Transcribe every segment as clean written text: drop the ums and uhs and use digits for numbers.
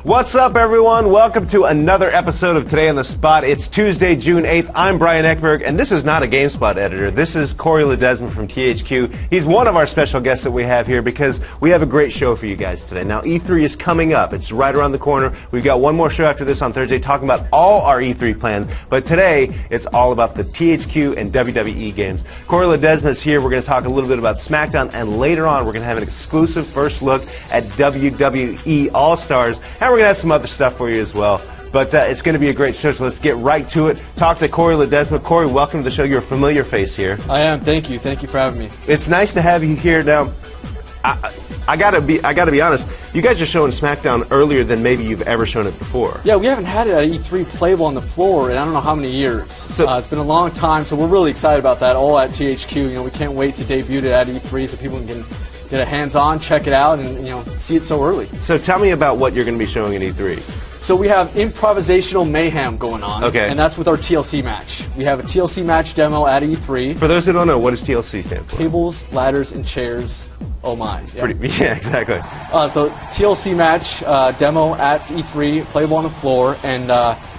What's up, everyone? Welcome to another episode of Today on the Spot. It's Tuesday, June 8th. I'm Brian Eckberg, and this is not a GameSpot editor. This is Corey Ledesma from THQ. He's one of our special guests that we have here because we have a great show for you guys today. Now, E3 is coming up. It's right around the corner. We've got one more show after this on Thursday talking about all our E3 plans, but today it's all about the THQ and WWE games. Corey Ledesma is here. We're going to talk a little bit about Smackdown, and later on we're going to have an exclusive first look at WWE All-Stars, and we're going to have some other stuff for you as well. But it's going to be a great show, so let's get right to it. Talk to Corey Ledesma. Corey, welcome to the show. You're a familiar face here. I am. Thank you. Thank you for having me. It's nice to have you here. Now, I gotta be honest. You guys are showing Smackdown earlier than maybe you've ever shown it before. Yeah, we haven't had it at E3 playable on the floor in I don't know how many years. So it's been a long time, so we're really excited about that. All at THQ. You know, we can't wait to debut it at E3 so people can get a hands-on, check it out, and see it so early. So tell me about what you're going to be showing at E3. So we have improvisational mayhem going on, okay, and that's with our TLC match. We have a TLC match demo at E3. For those who don't know, what does TLC stand for? Tables, ladders, and chairs. Oh my. Yeah, yeah, exactly. So TLC match demo at E3, playable on the floor, and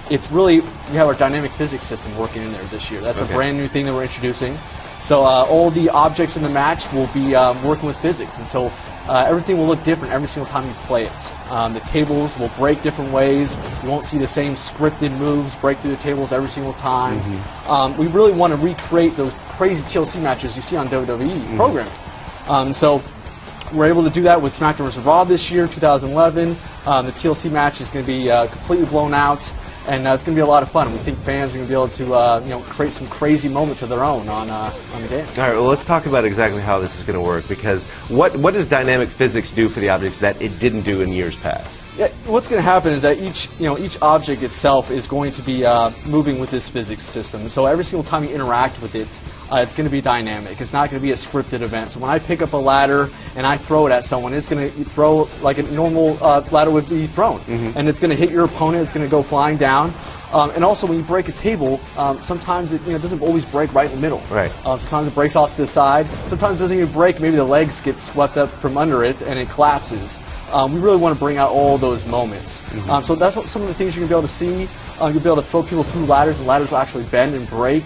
it's really, we have our dynamic physics system working in there this year. That's a brand new thing that we're introducing. So all the objects in the match will be working with physics, and so everything will look different every single time you play it. The tables will break different ways. You won't see the same scripted moves break through the tables every single time. We really want to recreate those crazy TLC matches you see on WWE programming. So we're able to do that with SmackDown vs. Raw this year, 2011. The TLC match is going to be completely blown out. And it's going to be a lot of fun. We think fans are going to be able to create some crazy moments of their own on the game. All right, well, let's talk about exactly how this is going to work, because what does dynamic physics do for the objects that it didn't do in years past? Yeah, what's going to happen is that each object itself is going to be moving with this physics system. So every single time you interact with it, it's going to be dynamic. It's not going to be a scripted event. So when I pick up a ladder and I throw it at someone, it's going to throw like a normal ladder would be thrown. And it's going to hit your opponent. It's going to go flying down. And also, when you break a table, sometimes it doesn't always break right in the middle. Right. Sometimes it breaks off to the side. Sometimes it doesn't even break. Maybe the legs get swept up from under it and it collapses. We really want to bring out all those moments. So that's some of the things you're going to be able to see. You'll be able to throw people through ladders, and ladders will actually bend and break.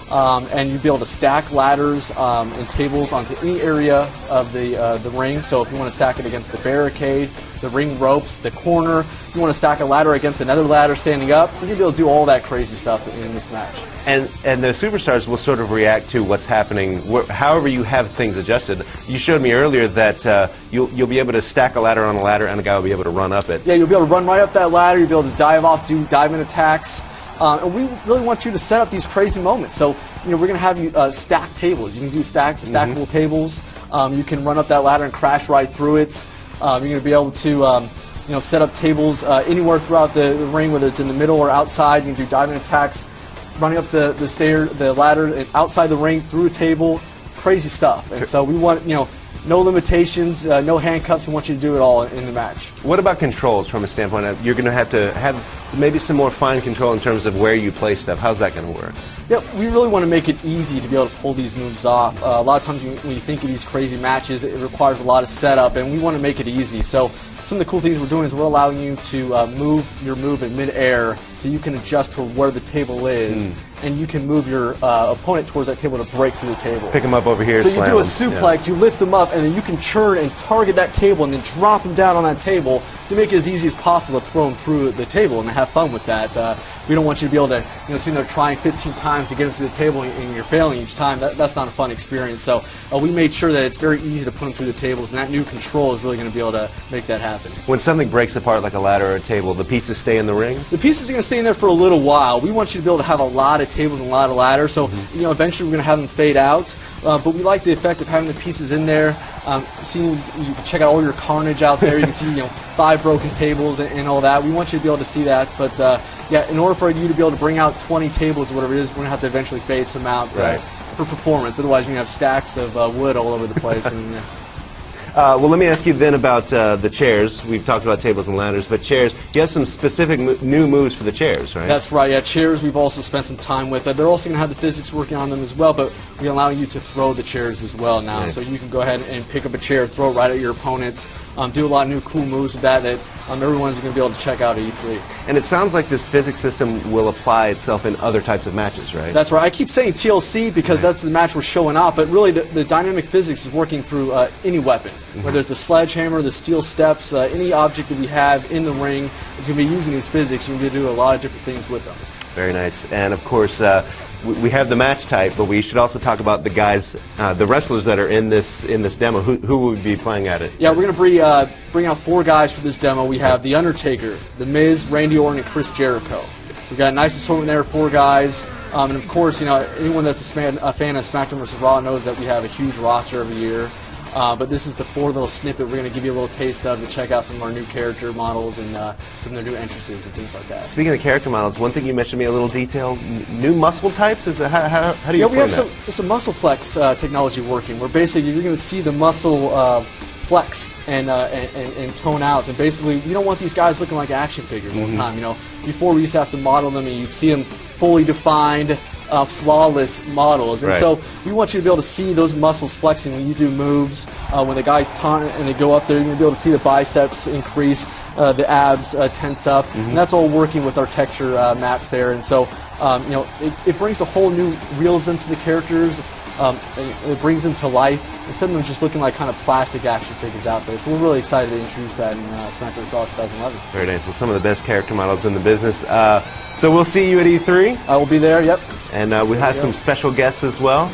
And you'll be able to stack ladders and tables onto any area of the ring. So if you want to stack it against the barricade, the ring ropes, the corner, if you want to stack a ladder against another ladder standing up, you're going to be able to do all that crazy stuff in this match. And the superstars will sort of react to what's happening, however you have things adjusted. You showed me earlier that you'll be able to stack a ladder on a ladder, and a guy will be able to run up it. Yeah, you'll be able to run right up that ladder. You'll be able to dive off, do dive-in attacks. And we really want you to set up these crazy moments. So, we're going to have you stack tables. You can do stackable tables. You can run up that ladder and crash right through it. You're going to be able to, set up tables anywhere throughout the ring, whether it's in the middle or outside. You can do diving attacks, running up the ladder outside the ring, through a table, crazy stuff. And so we want, no limitations, no handcuffs. We want you to do it all in the match. What about controls from a standpoint of you're going to have maybe some more fine control in terms of where you play stuff? How's that going to work? Yeah, we really want to make it easy to be able to pull these moves off. A lot of times when you think of these crazy matches, it requires a lot of setup, and we want to make it easy. So some of the cool things we're doing is we're allowing you to move your move in mid-air so you can adjust to where the table is, and you can move your opponent towards that table to break through the table. Pick them up over here, so you do a slam suplex, you lift them up, and then you can churn and target that table and then drop them down on that table to make it as easy as possible to throw them through the table and have fun with that. We don't want you to be able to, sit there trying 15 times to get them through the table and you're failing each time. That's not a fun experience. So we made sure that it's very easy to put them through the tables, and that new control is really going to be able to make that happen. When something breaks apart like a ladder or a table, the pieces stay in the ring? The pieces are going to stay in there for a little while. We want you to be able to have a lot of tables and a lot of ladders, so eventually we're going to have them fade out. But we like the effect of having the pieces in there. You can check out all your carnage out there. You can see 5 broken tables and all that. We want you to be able to see that. But yeah, in order for you to be able to bring out 20 tables or whatever it is, we're going to have to eventually fade some out for performance. Otherwise, you're going to have stacks of wood all over the place. And, Well, let me ask you then about the chairs. We've talked about tables and ladders, but chairs. You have some specific new moves for the chairs, right? That's right. Yeah, chairs we've also spent some time with. They're also going to have the physics working on them as well, but we allow you to throw the chairs as well now. Nice. So you can go ahead and pick up a chair, throw it right at your opponents. Do a lot of new cool moves with that everyone's going to be able to check out at E3. And it sounds like this physics system will apply itself in other types of matches, right? That's right. I keep saying TLC because that's the match we're showing off, but really the dynamic physics is working through any weapon, whether it's the sledgehammer, the steel steps, any object that we have in the ring is going to be using these physics. You're going to do a lot of different things with them. Very nice. And of course, we have the match type, but we should also talk about the guys, the wrestlers that are in this demo. Who would be playing at it? Yeah, we're going to bring out 4 guys for this demo. We have The Undertaker, The Miz, Randy Orton, and Chris Jericho. So we've got a nice assortment there, 4 guys. And of course, anyone that's a fan of SmackDown vs. Raw knows that we have a huge roster every year. But this is the 4 little snippet we're going to give you a little taste of to check out some of our new character models and some of their new entrances and things like that. Speaking of character models, one thing you mentioned to me a little detail, new muscle types? How do you we have that? some muscle flex technology working where basically you're going to see the muscle flex and tone out. And basically, we don't want these guys looking like action figures all the time. Before we used to have to model them and you'd see them fully defined, flawless models, and so we want you to be able to see those muscles flexing when you do moves. When the guys taunt and they go up there, you're going to be able to see the biceps increase, the abs tense up, and that's all working with our texture maps there. And so it brings a whole new realism to the characters. It brings them to life instead of them just looking like kind of plastic action figures out there. So we're really excited to introduce that in SmackDown Raw 2011. Very nice. Well, some of the best character models in the business. So we'll see you at E3. I will be there. Yep. And we have some special guests as well.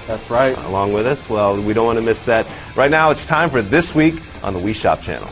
That's right. Along with us. Well, we don't want to miss that. Right now, it's time for This Week on the Wii Shop channel.